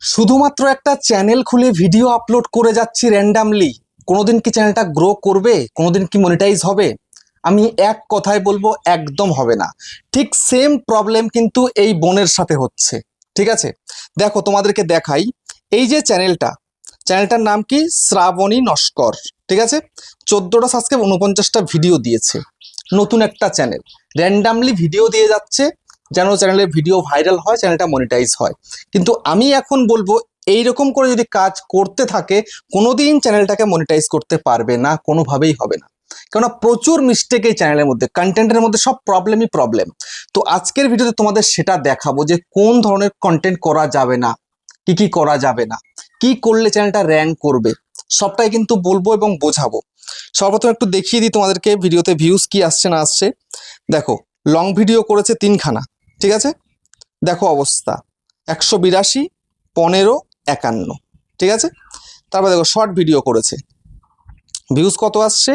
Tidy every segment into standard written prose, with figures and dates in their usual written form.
শুধুমাত্র একটা চ্যানেল খুলে ভিডিও আপলোড করে যাচ্ছি র্যান্ডামলি, কোনোদিন কি চ্যানেলটা গ্রো করবে? কোনোদিন কি মনিটাইজ হবে? আমি এক কথায় বলবো, একদম হবে না। ঠিক সেম প্রবলেম কিন্তু এই বোনের সাথে হচ্ছে। ঠিক আছে, দেখো তোমাদেরকে দেখাই। এই যে চ্যানেলটার নাম কি? শ্রাবণী নস্কর। ঠিক আছে, 14টা সাবস্ক্রাইব, 49টা ভিডিও দিয়েছে। নতুন একটা চ্যানেল, র্যান্ডামলি ভিডিও দিয়ে যাচ্ছে যেন চ্যানেলের ভিডিও ভাইরাল হয়, চ্যানেলটা মনিটাইজ হয়। কিন্তু আমি এখন বলবো, এইরকম করে যদি কাজ করতে থাকে, কোনোদিন চ্যানেলটাকে মনিটাইজ করতে পারবে না, কোনোভাবেই হবে না। কেননা প্রচুর মিস্টেক এই চ্যানেলের মধ্যে, কন্টেন্টের মধ্যে সব প্রবলেম। তো আজকের ভিডিওতে তোমাদের সেটা দেখাবো যে কোন ধরনের কন্টেন্ট করা যাবে না, কি করা যাবে না, কি করলে চ্যানেলটা র্যাঙ্ক করবে, সবটাই কিন্তু বলবো এবং বোঝাবো। সর্বপ্রথম একটু দেখিয়ে দিই তোমাদেরকে ভিডিওতে ভিউজ কি আসছে না আসছে। দেখো, লং ভিডিও করেছে 3খানা। ঠিক আছে, দেখো অবস্থা 182, 15, 51। ঠিক আছে, তারপর দেখো শর্ট ভিডিও করেছে, ভিউজ কত আসছে?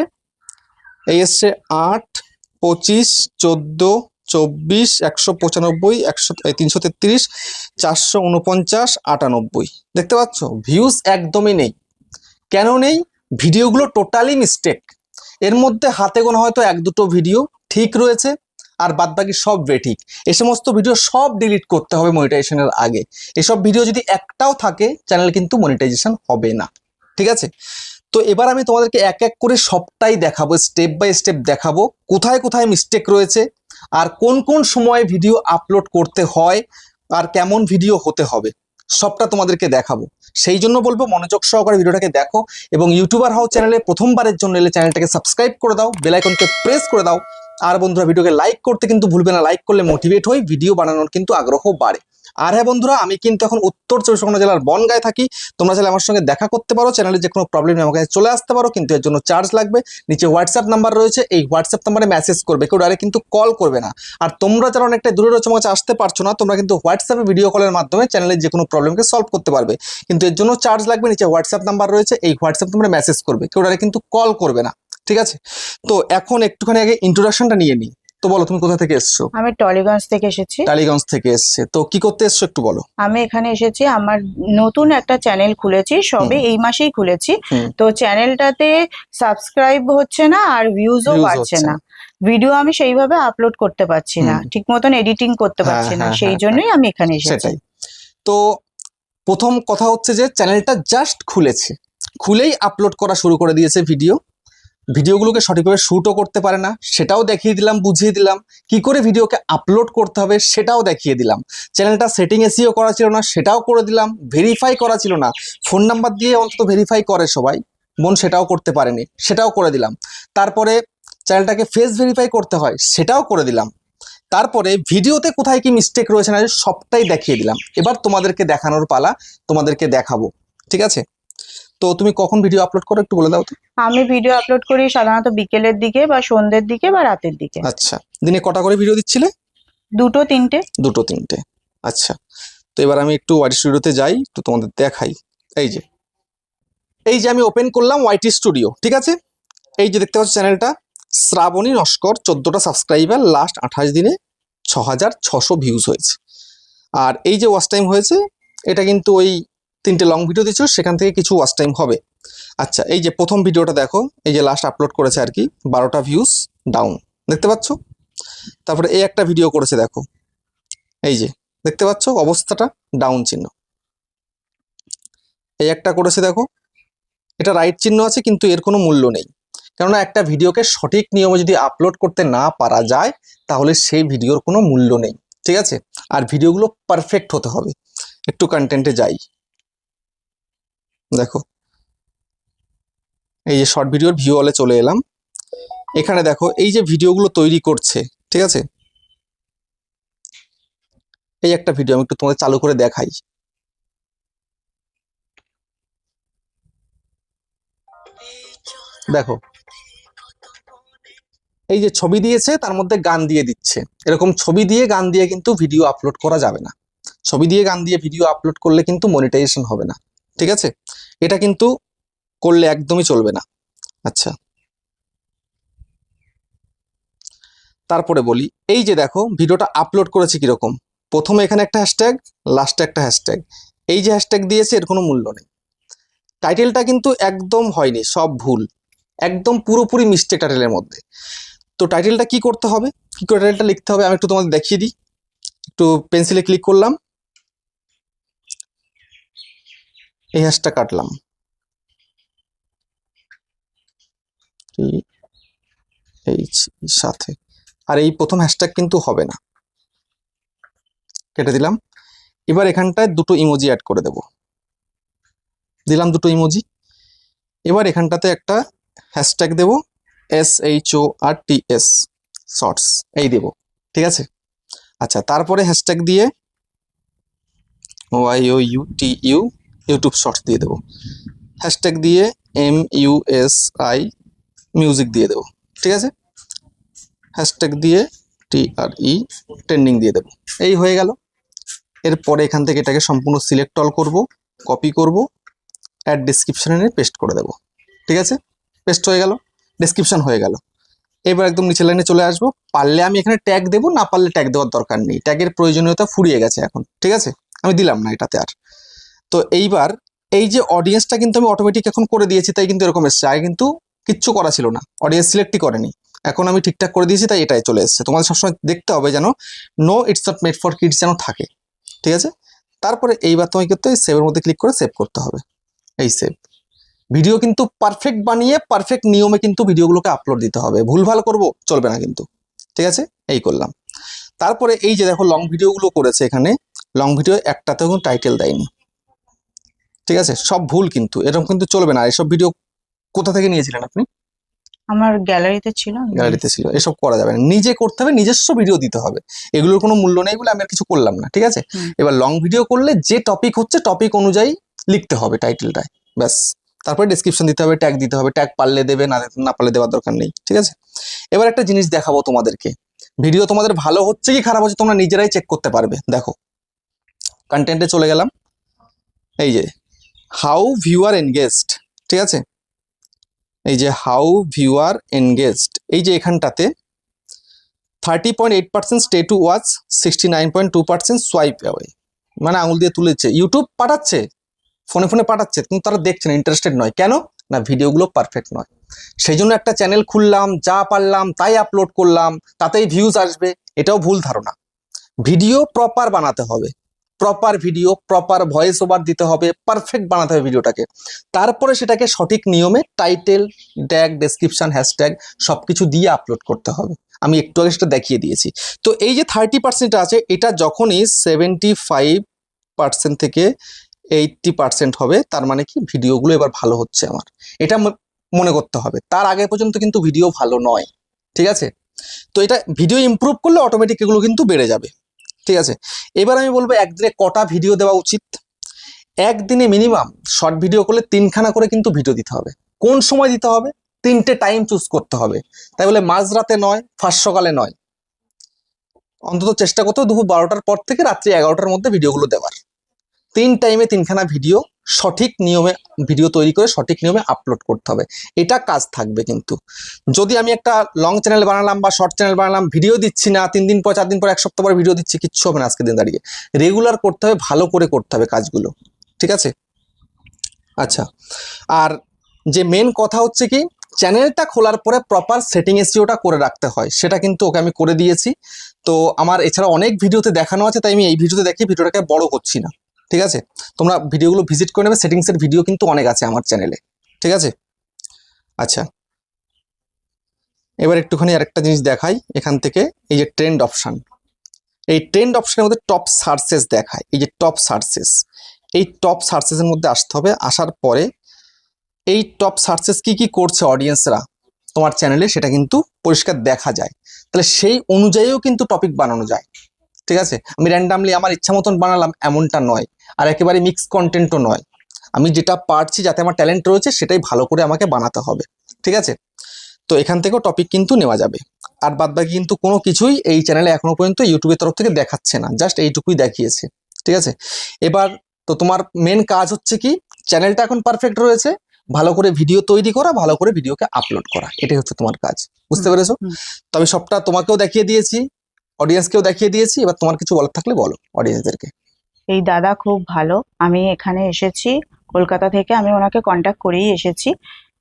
এই এসছে 8, 25, 14, 24, 195, 333, 449, 98। দেখতে পাচ্ছ, ভিউজ একদমই নেই। কেন নেই? ভিডিওগুলো টোটালি মিস্টেক। এর মধ্যে হাতে গোনা হয়তো 1-2 ভিডিও ঠিক রয়েছে, আর বাদবাকি সব বেঠিক। এই সমস্ত ভিডিও সব ডিলিট করতে হবে মনিটাইজেশনের আগে। এসব ভিডিও যদি একটাও থাকে, চ্যানেল কিন্তু মনিটাইজেশন হবে না। ঠিক আছে, তো এবার আমি তোমাদেরকে এক এক করে সবটাই দেখাবো, স্টেপ বাই স্টেপ দেখাবো কোথায় কোথায় মিস্টেক রয়েছে, আর কোন কোন সময়ে ভিডিও আপলোড করতে হয়, আর কেমন ভিডিও হতে হবে, সবটা তোমাদেরকে দেখাবো। সেই জন্য বলবো, মনোযোগ সহকারে ভিডিওটাকে দেখো, এবং ইউটিউবার হাউ চ্যানেলে প্রথমবারের জন্য এলে চ্যানেলটাকে সাবস্ক্রাইব করে দাও, বেল আইকনকে প্রেস করে দাও। আর বন্ধুরা, ভিডিওকে লাইক করতে কিন্তু ভুলবে না, লাইক করলে মোটিভেট হই, ভিডিও বানানোর কিন্তু আগ্রহ বাড়ে। আর হ্যাঁ বন্ধুরা, আমি কিন্তু এখন উত্তর 24 জেলার বনগাঁয় থাকি। তোমরা চাইলে আমার সঙ্গে দেখা করতে পারো, চ্যানেলে যে কোনো প্রবলেম আমার কাছে চলে আসতে পারো, কিন্তু এর জন্য চার্জ লাগবে। নিচে হোয়াটসঅ্যাপ নাম্বার রয়েছে, এই হোয়াটসঅ্যাপ নাম্বারে মেসেজ করবে, কেউ ডাইরেক্ট কিন্তু কল করবে না। আর তোমরা যারা অনেকটা দূরে রয়েছে, আমার কাছে আসতে পারছো না, তোমরা কিন্তু হোয়াটসঅ্যাপে ভিডিও কলের মাধ্যমে চ্যানেলের যে কোনো প্রবলেমকে সলভ করতে পারবে, কিন্তু এর জন্য চার্জ লাগবে। নিচে হোয়াটসঅ্যাপ নাম্বার রয়েছে, এই হোয়াটসঅ্যাপ নাম্বারে মেসেজ করবে, কেউ ডাইরেক্ট কিন্তু কল করবে না। ঠিক আছে, তো এখন একটুখানি আগে ইন্ট্রোডাকশনটা নিয়ে নিই। তো বলো, তুমি কোথা থেকে এসছো? আমি টলিগঞ্জ থেকে এসেছি। টালিগঞ্জ থেকে এসছে, তো কি করতে এসছো একটু বলো। আমি এখানে এসেছি, আমার নতুন একটা চ্যানেল খুলেছি, সবে এই মাসেই খুলেছি। তো চ্যানেলটাতে সাবস্ক্রাইব হচ্ছে না, আর ভিউজও বাড়ছে না। ভিডিও আমি সেইভাবে আপলোড করতে পারছি না, ঠিক মতন এডিটিং করতে পারছি না, সেই জন্যই আমি এখানে এসেছি। সেটাই। তো প্রথম কথা হচ্ছে যে চ্যানেলটা জাস্ট খুলেই আপলোড করা শুরু করে দিয়েছে ভিডিওগুলোকে সঠিকভাবে শ্যুটও করতে পারে না, সেটাও দেখিয়ে দিলাম, বুঝিয়ে দিলাম। কি করে ভিডিওকে আপলোড করতে হবে সেটাও দেখিয়ে দিলাম। চ্যানেলটা সেটিং এসিও করা ছিল না, সেটাও করে দিলাম। ভেরিফাই করা ছিল না, ফোন নাম্বার দিয়ে অন্তত ভেরিফাই করে সবাই, বোন সেটাও করতে পারেনি, সেটাও করে দিলাম। তারপরে চ্যানেলটাকে ফেস ভেরিফাই করতে হয়, সেটাও করে দিলাম। তারপরে ভিডিওতে কোথায় কি মিস্টেক রয়েছে না সবটাই দেখিয়ে দিলাম। এবার তোমাদেরকে দেখানোর পালা, তোমাদেরকে দেখাবো। ঠিক আছে, তো তুমি কখন ভিডিও আপলোড করো একটু বলে দাও তো। আমি ভিডিও আপলোড করি সাধারণত বিকেলের দিকে বা সন্ধ্যের দিকে বা রাতের দিকে। আচ্ছা, দিনে কটা করে ভিডিও দিচ্ছিলে? 2-3টে। 2-3টে। আচ্ছা, তো এবার আমি একটু ওয়াইটি স্টুডিওতে যাই, একটু তোমাদের দেখাই। এই যে আমি ওপেন করলাম ওয়াইটি স্টুডিও। ঠিক আছে, এই যে দেখতে পাচ্ছ চ্যানেলটা শ্রাবণী নস্কর, 14টা সাবস্ক্রাইবার, লাস্ট 28 দিনে 6600 ভিউজ হয়েছে। আর এই যে ওয়াচ টাইম হয়েছে, এটা কিন্তু ওই 3টে লং ভিডিও দিয়েছিল, সেখান থেকে কিছু ওয়াচ টাইম হবে। আচ্ছা, এই যে প্রথম ভিডিওটা দেখো, এই যে লাস্ট আপলোড করেছে আর কি, 12টা ভিউজ ডাউন, দেখতে পাচ্ছ। তারপরে এই একটা ভিডিও করেছে, দেখো এই যে দেখতে পাচ্ছ অবস্থাটা, ডাউন চিহ্ন। এই একটা করেছে, দেখো এটা রাইট চিহ্ন আছে, কিন্তু এর কোনো মূল্য নেই। কেননা একটা ভিডিওকে সঠিক নিয়মে যদি আপলোড করতে না পারা যায়, তাহলে সেই ভিডিওর কোনো মূল্য নেই। ঠিক আছে, আর ভিডিওগুলো পারফেক্ট হতে হবে। একটু কন্টেন্টে যাই, দেখো এই যে শর্ট ভিডিওর ভিউ অলে চলে এলাম। এখানে দেখো এই যে ভিডিওগুলো তৈরি করছে, ঠিক আছে, এই একটা ভিডিও আমি একটু তোমাদের চালু করে দেখাই। দেখো এই যে ছবি দিয়েছে, তার মধ্যে গান দিয়ে দিচ্ছে। এরকম ছবি দিয়ে গান দিয়ে কিন্তু ভিডিও আপলোড করা যাবে না। ছবি দিয়ে গান দিয়ে ভিডিও আপলোড করলে কিন্তু মনিটাইজেশন হবে না। ঠিক আছে, এটা কিন্তু করলে একদমই চলবে না। আচ্ছা, তারপরে বলি, এই যে দেখো ভিডিওটা আপলোড করেছি কিরকম। প্রথমে এখানে একটা হ্যাশট্যাগ, লাস্টে একটা হ্যাশট্যাগ, এই যে হ্যাশট্যাগ দিয়েছে এর কোনো মূল্য নেই। টাইটেলটা কিন্তু একদম হয়নি, সব ভুল, একদম পুরোপুরি মিস্টেক টাইটেলের মধ্যে। তো টাইটেলটা কি করতে হবে, কি করে টাইটেলটা লিখতে হবে আমি একটু তোমাদের দেখিয়ে দিই। একটু পেন্সিলে ক্লিক করলাম, এই হ্যাশটা কাটলাম, এই সাথে, আর এই প্রথম হ্যাশট্যাগ কিন্তু হবে না, কেটে দিলাম। এবার এখানটায় দুটো ইমোজি অ্যাড করে দেব, দিলাম দুটো ইমোজি। এবার এখানটাতে একটা হ্যাশট্যাগ দেব, SHORTS, শর্টস, এই দেব, ঠিক আছে। আচ্ছা, তারপরে হ্যাশট্যাগ দিয়ে YOUTU, ইউটিউব শর্টস দিয়ে দেবো। হ্যাশট্যাগ দিয়ে MUSI, মিউজিক দিয়ে দেবো, ঠিক আছে। হ্যাশট্যাগ দিয়ে TRE, ট্রেন্ডিং দিয়ে দেবো। এই হয়ে গেল। এরপরে এখান থেকে এটাকে সম্পূর্ণ সিলেক্ট অল করব, কপি করব, অ্যাড ডেসক্রিপশনে নিয়ে পেস্ট করে দেবো, ঠিক আছে। পেস্ট হয়ে গেল, ডেসক্রিপশন হয়ে গেল। এবার একদম নিচের লাইনে চলে আসবো। পারলে আমি এখানে ট্যাগ দেবো, না পারলে ট্যাগ দেওয়ার দরকার নেই, ট্যাগের প্রয়োজনীয়তা ফুরিয়ে গেছে এখন, ঠিক আছে, আমি দিলাম না এটাতে আর। তো এইবার এই যে অডিয়েন্সটা কিন্তু আমি অটোমেটিক এখন করে দিয়েছি, তাই কিন্তু এরকম এসছে, আগে কিন্তু কিচ্ছু করা ছিল না, অডিয়েন্স সিলেক্টই করেনি, এখন আমি ঠিকঠাক করে দিয়েছি তাই এটাই চলে এসছে। তোমাদের সবসময় দেখতে হবে যেন no it's not made for kids যেন থাকে, ঠিক আছে। তারপরে এইবার তোমাকে করতে সেভের মধ্যে ক্লিক করে সেভ করতে হবে, এই সেভ। ভিডিও কিন্তু পারফেক্ট বানিয়ে পারফেক্ট নিয়মে কিন্তু ভিডিওগুলোকে আপলোড দিতে হবে, ভুলভাল করব চলবে না কিন্তু, ঠিক আছে। এই করলাম। তারপরে এই যে দেখো লং ভিডিওগুলো করেছে, এখানে লং ভিডিও একটাতেও কোনো টাইটেল দেয়নি, ঠিক আছে, সব ভুল কিন্তু, এরকম কিন্তু চলবে না। এসব ভিডিও কোথা থেকে নিয়েছিলেন আপনি? আমার গ্যালারিতে ছিল, গ্যালারিতে ছিল, এসব করা যাবে না, নিজে করতে হবে, নিজস্ব ভিডিও দিতে হবে, এগুলোর কোনো মূল্য নেই বলে আমি আর কিছু করলাম না, ঠিক আছে। এবার লং ভিডিও করলে যে টপিক হচ্ছে টপিক অনুযায়ী লিখতে হবে টাইটেলটায়, ব্যাস। তারপরে ডেসক্রিপশন দিতে হবে, ট্যাগ দিতে হবে, ট্যাগ পারলে দেবে, না পারলে দেওয়ার দরকার নেই, ঠিক আছে। এবার একটা জিনিস দেখাবো তোমাদেরকে, ভিডিও তোমাদের ভালো হচ্ছে কি খারাপ হচ্ছে তোমরা নিজেরাই চেক করতে পারবে। দেখো, কন্টেন্টে চলে গেলাম, এই যে হাউ ভিউয়ার এনগেজড, ঠিক আছে, এই যে হাউ ভিউয়ার এনগেজড, এই যে এখানটাতে 30.8% stay to watch, 69.2% swipe away, মানে আঙুল দিয়ে তুলেছে, ইউটিউব পাঠাচ্ছে, ফোনে ফোনে পাঠাচ্ছে, কিন্তু তারা দেখছে না, ইন্টারেস্টেড নয়। কেন না, ভিডিওগুলো পারফেক্ট নয়। সেই জন্য একটা চ্যানেল খুললাম, যা পারলাম তাই আপলোড করলাম, তাতেই ভিউজ আসবে, এটাও ভুল ধারণা। ভিডিও প্রপার বানাতে হবে, proper video, proper voice over দিতে হবে, পারফেক্ট বানাতে হবে ভিডিওটাকে। তারপরে সেটাকে সঠিক নিয়মে টাইটেল, ট্যাগ, ডেসক্রিপশন, হ্যাশট্যাগ সবকিছু দিয়ে আপলোড করতে হবে। আমি একটু আগে সেটা দেখিয়ে দিয়েছি। তো এই যে 30% আছে, এটা যখনই 75% থেকে 80% হবে, তার মানে কি ভিডিওগুলো এবার ভালো হচ্ছে আমার, এটা মনে করতে হবে। তার আগে পর্যন্ত কিন্তু ভিডিও ভালো নয়, ঠিক আছে। তো এটা ভিডিও ইমপ্রুভ করলে অটোমেটিক এগুলো কিন্তু বেড়ে যাবে, ঠিক আছে। এবার আমি বলবো একদিনে কটা ভিডিও দেওয়া উচিত। একদিনে মিনিমাম শর্ট ভিডিও করলে 3খানা করে কিন্তু ভিডিও দিতে হবে। কোন সময় দিতে হবে, 3টে টাইম চুজ করতে হবে, তাই বলে মাঝরাতে নয়, ফার্স্ট সকালে নয়, অন্তত চেষ্টা করতে হবে দুপুর 12টার পর থেকে রাত্রি 11টার মধ্যে ভিডিওগুলো দেওয়ার। 3 টাইমে 3খানা ভিডিও সঠিক নিয়মে ভিডিও তৈরি করে সঠিক নিয়মে আপলোড করতে হবে, এটা কাজ থাকবে। কিন্তু যদি আমি একটা লং চ্যানেল বানালাম বা শর্ট চ্যানেল বানালাম, ভিডিও দিচ্ছি না, 3 দিন পর, 4 দিন পর, 1 সপ্তাহ পর ভিডিও দিচ্ছি, কিচ্ছু হবে না। আজকে দিন দাঁড়িয়ে রেগুলার করতে হবে, ভালো করে করতে হবে কাজগুলো, ঠিক আছে। আচ্ছা, আর যে মেন কথা হচ্ছে কি, চ্যানেলটা খোলার পরে প্রপার সেটিং এসইওটা করে রাখতে হয়, সেটা কিন্তু ওকে আমি করে দিয়েছি। তো আমার এছাড়া অনেক ভিডিওতে দেখানো আছে, তাই আমি এই ভিডিওতে দেখি ভিডিওটাকে বড় করছি না, ঠিক আছে। তোমরা ভিডিওগুলো ভিজিট করে নেবে, সেটিংসের ভিডিও কিন্তু অনেক আছে আমার চ্যানেলে, ঠিক আছে। আচ্ছা, এবার একটুখানি আরেকটা জিনিস দেখাই এখান থেকে, এই যে ট্রেন্ড অপশান, এই ট্রেন্ড অপশানের মধ্যে টপ সার্চেস দেখায়, এই যে টপ সার্চেস, এই টপ সার্চেসের মধ্যে আসতে হবে। আসার পরে এই টপ সার্চেস কি কি করছে অডিয়েন্সরা তোমার চ্যানেলে, সেটা কিন্তু পরিষ্কার দেখা যায়। তাহলে সেই অনুযায়ীও কিন্তু টপিক বানানো যায়, ঠিক আছে। আমি র্যান্ডামলি আমার ইচ্ছা মতন বানালাম এমনটা নয়, আর একেবারে মিক্স কন্টেন্টও নয়। আমি যেটা পারছি, যাতে আমার ট্যালেন্ট রয়েছে, সেটাই ভালো করে আমাকে বানাতে হবে, ঠিক আছে। তো এখান থেকেও টপিক কিন্তু নেওয়া যাবে। আর বাদবাকি কিন্তু কোনো কিছুই এই চ্যানেলে এখনো পর্যন্ত ইউটিউবের তরফ থেকে দেখাচ্ছে না, জাস্ট এইটুকুই দেখিয়েছে, ঠিক আছে। এবার তো তোমার মেন কাজ হচ্ছে কি, চ্যানেলটা এখন পারফেক্ট রয়েছে, ভালো করে ভিডিও তৈরি করা, ভালো করে ভিডিওকে আপলোড করা, এটাই হচ্ছে তোমার কাজ, বুঝতে পেরেছো? তবে সবটা তোমাকেও দেখিয়ে দিয়েছি, অডিয়েন্সকেও দেখিয়ে দিয়েছি। এবার তোমার কিছু বলার থাকলে বলো অডিয়েন্সদেরকে। এই দাদা খুব ভালো। আমি এখানে এসেছি কলকাতা থেকে, আমি ওনাকে কন্ট্যাক্ট করেই এসেছি,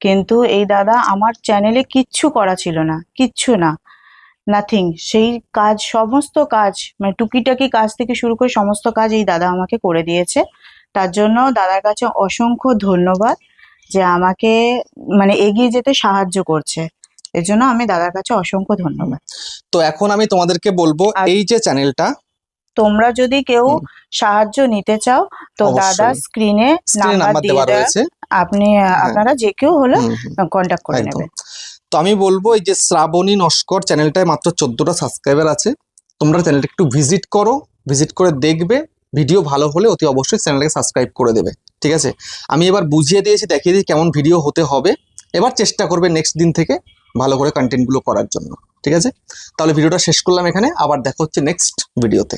কিন্তু এই দাদা আমার চ্যানেলে কিচ্ছু করা ছিল না, কিচ্ছু না, নাথিং। সেই কাজ, সমস্ত কাজ, মানে টুকিটাকি কাজ থেকে শুরু করে সমস্ত কাজ এই দাদা আমাকে করে দিয়েছে। তার জন্য দাদার কাছে অসংখ্য ধন্যবাদ, যে আমাকে মানে এগিয়ে যেতে সাহায্য করছে। এর জন্য আমি দাদার কাছে অসংখ্য ধন্যবাদ। তো এখন আমি তোমাদেরকে বলবো, আর- এই যে চ্যানেলটা, তোমরা যদি কেউ সাহায্য নিতে চাও তো অবশ্যই। দাদা স্ক্রিনে স্ক্রিনে নাম্বার দেওয়া রয়েছে, আপনি হ্যাঁ। আপনারা যে কেউ হলে হুম, হুম, কন্ট্যাক্ট করে একদম। নেবেন। তো আমি বলবো, এই যে শ্রাবণী নস্কর চ্যানেলটায় মাত্র 14টা সাবস্ক্রাইবার আছে, তোমরা চ্যানেলটা একটু ভিজিট করো, ভিজিট করে দেখবে, ভিডিও ভালো হলে অতি অবশ্যই চ্যানেলটাকে সাবস্ক্রাইব করে দেবে, ঠিক আছে? আমি এবার বুঝিয়ে দিয়েছি, দেখিয়ে দিই কেমন ভিডিও হতে হবে, এবার চেষ্টা করবে নেক্সট দিন থেকে ভালো করে কন্টেন্টগুলো করার জন্য, ঠিক আছে? তাহলে ভিডিওটা শেষ করলাম এখানে, আবার দেখা হচ্ছে নেক্সট ভিডিওতে।